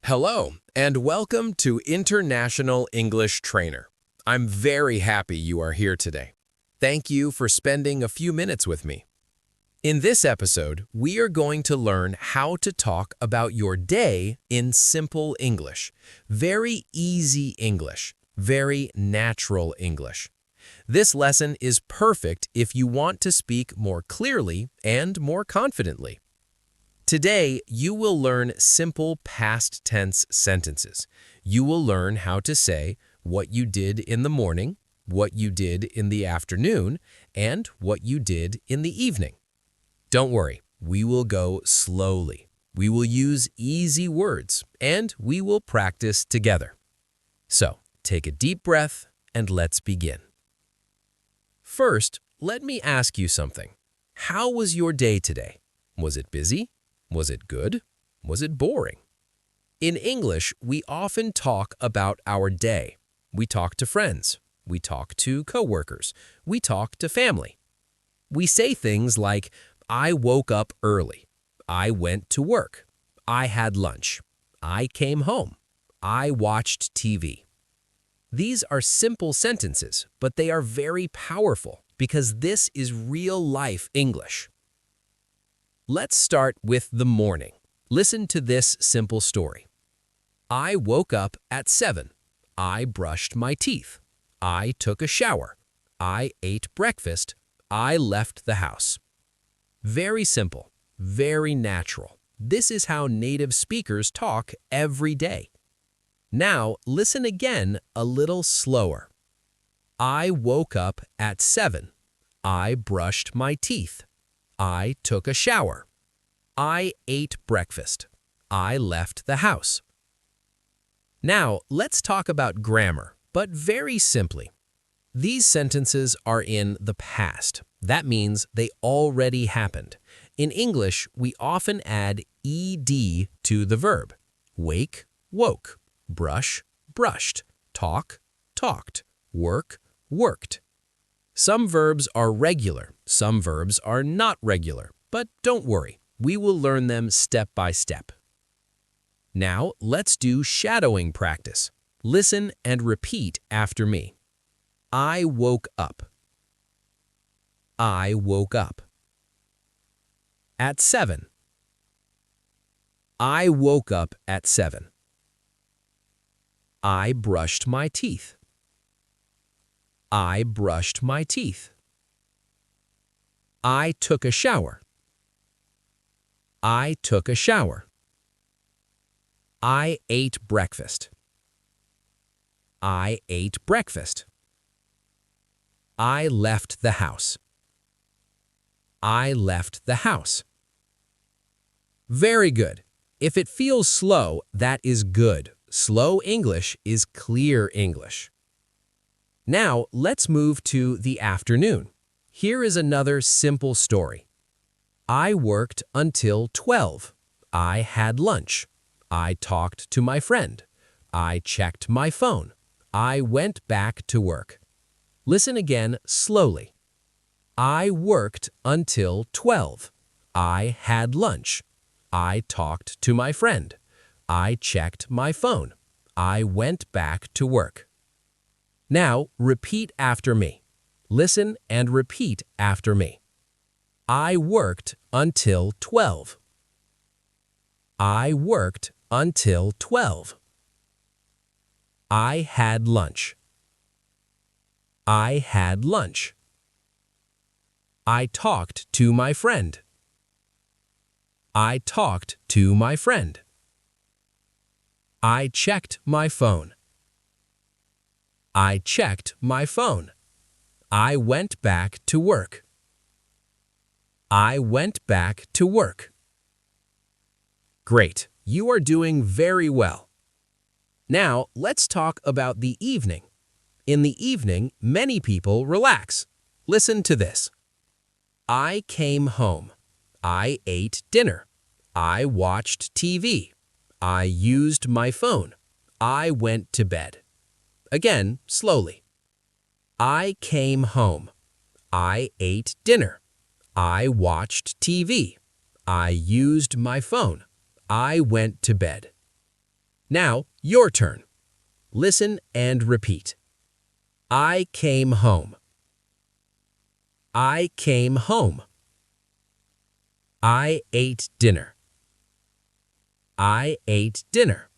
Hello, and welcome to International English Trainer. I'm very happy you are here today. Thank you for spending a few minutes with me. In this episode, we are going to learn how to talk about your day in simple English. Very easy English, very natural English. This lesson is perfect if you want to speak more clearly and more confidently. Today, you will learn simple past tense sentences. You will learn how to say what you did in the morning, what you did in the afternoon, and what you did in the evening. Don't worry, we will go slowly. We will use easy words, and we will practice together. So, take a deep breath, and let's begin. First, let me ask you something. How was your day today? Was it busy? Was it good? Was it boring? In English, we often talk about our day. We talk to friends. We talk to coworkers. We talk to family. We say things like, I woke up early. I went to work. I had lunch. I came home. I watched TV. These are simple sentences, but they are very powerful because this is real-life English. Let's start with the morning. Listen to this simple story. I woke up at 7. I brushed my teeth. I took a shower. I ate breakfast. I left the house. Very simple, very natural. This is how native speakers talk every day. Now, listen again a little slower. I woke up at 7. I brushed my teeth. I took a shower. I ate breakfast. I left the house. Now, let's talk about grammar, but very simply. These sentences are in the past. That means they already happened. In English, we often add ed to the verb. Wake, woke. Brush, brushed. Talk, talked. Work, worked. Some verbs are regular, some verbs are not regular, but don't worry, we will learn them step by step. Now, let's do shadowing practice. Listen and repeat after me. I woke up. I woke up. At 7. I woke up at 7. I brushed my teeth. I brushed my teeth. I took a shower. I took a shower. I ate breakfast. I ate breakfast. I left the house. I left the house. Very good. If it feels slow, that is good. Slow English is clear English. Now, let's move to the afternoon. Here is another simple story. I worked until 12. I had lunch. I talked to my friend. I checked my phone. I went back to work. Listen again slowly. I worked until 12. I had lunch. I talked to my friend. I checked my phone. I went back to work. Now, repeat after me. Listen and repeat after me. I worked until 12. I worked until 12. I had lunch. I had lunch. I talked to my friend. I talked to my friend. I checked my phone. I checked my phone. I went back to work. I went back to work. Great, you are doing very well. Now, let's talk about the evening. In the evening, many people relax. Listen to this. I came home. I ate dinner. I watched TV. I used my phone. I went to bed. Again, slowly. I came home. I ate dinner. I watched TV. I used my phone. I went to bed. Now, your turn. Listen and repeat. I came home. I came home. I ate dinner. I ate dinner.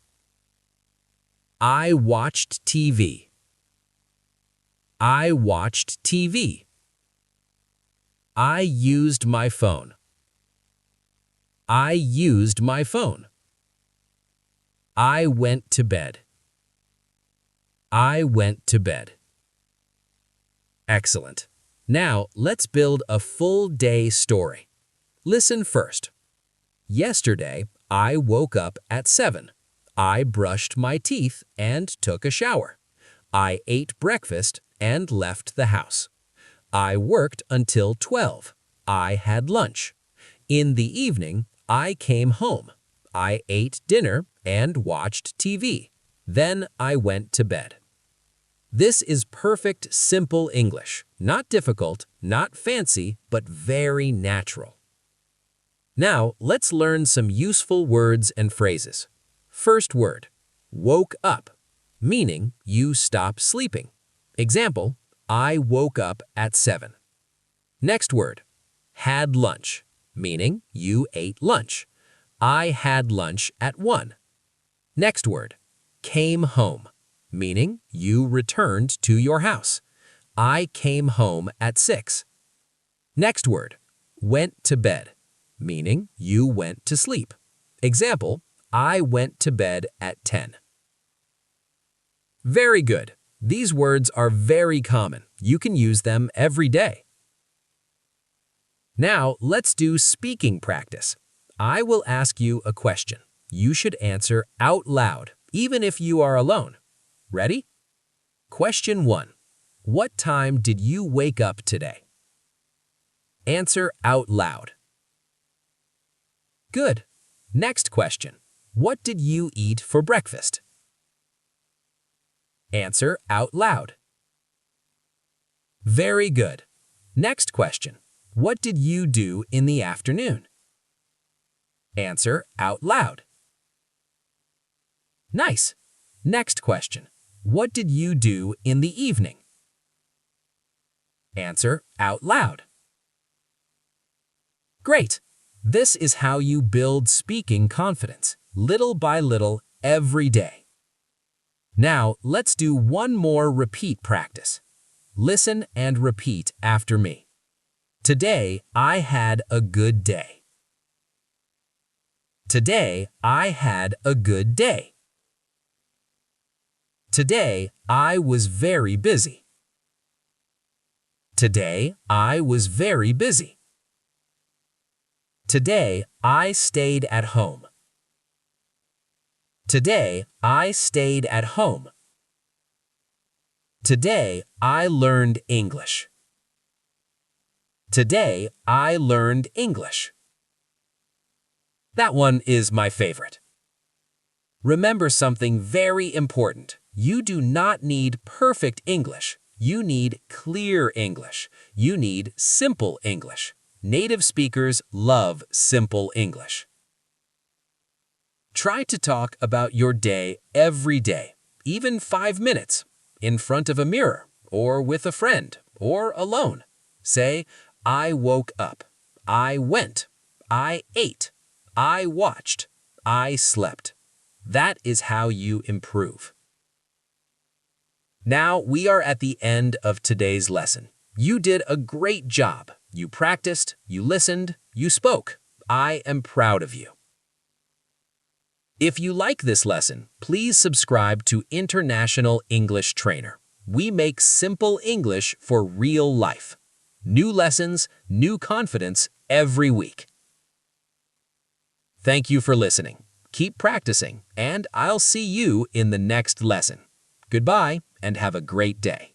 I watched TV. I watched TV. I used my phone. I used my phone. I went to bed. I went to bed. Excellent. Now, let's build a full day story. Listen first. Yesterday, I woke up at 7. I brushed my teeth and took a shower. I ate breakfast and left the house. I worked until 12. I had lunch. In the evening, I came home. I ate dinner and watched TV. Then I went to bed. This is perfect, simple English. Not difficult, not fancy, but very natural. Now, let's learn some useful words and phrases. First word, woke up, meaning you stopped sleeping. Example, I woke up at 7. Next word, had lunch, meaning you ate lunch. I had lunch at 1. Next word, came home, meaning you returned to your house. I came home at 6. Next word, went to bed, meaning you went to sleep. Example, I went to bed at 10. Very good. These words are very common. You can use them every day. Now, let's do speaking practice. I will ask you a question. You should answer out loud, even if you are alone. Ready? Question 1. What time did you wake up today? Answer out loud. Good. Next question. What did you eat for breakfast? Answer out loud. Very good. Next question. What did you do in the afternoon? Answer out loud. Nice. Next question. What did you do in the evening? Answer out loud. Great. This is how you build speaking confidence, little by little, every day. Now, let's do one more repeat practice. Listen and repeat after me. Today, I had a good day. Today, I had a good day. Today, I was very busy. Today, I was very busy. Today, I stayed at home. Today, I stayed at home. Today, I learned English. Today, I learned English. That one is my favorite. Remember something very important. You do not need perfect English. You need clear English. You need simple English. Native speakers love simple English. Try to talk about your day every day, even 5 minutes, in front of a mirror, or with a friend, or alone. Say, I woke up. I went. I ate. I watched. I slept. That is how you improve. Now we are at the end of today's lesson. You did a great job. You practiced, you listened, you spoke. I am proud of you. If you like this lesson, please subscribe to International English Trainer. We make simple English for real life. New lessons, new confidence every week. Thank you for listening. Keep practicing, and I'll see you in the next lesson. Goodbye, and have a great day.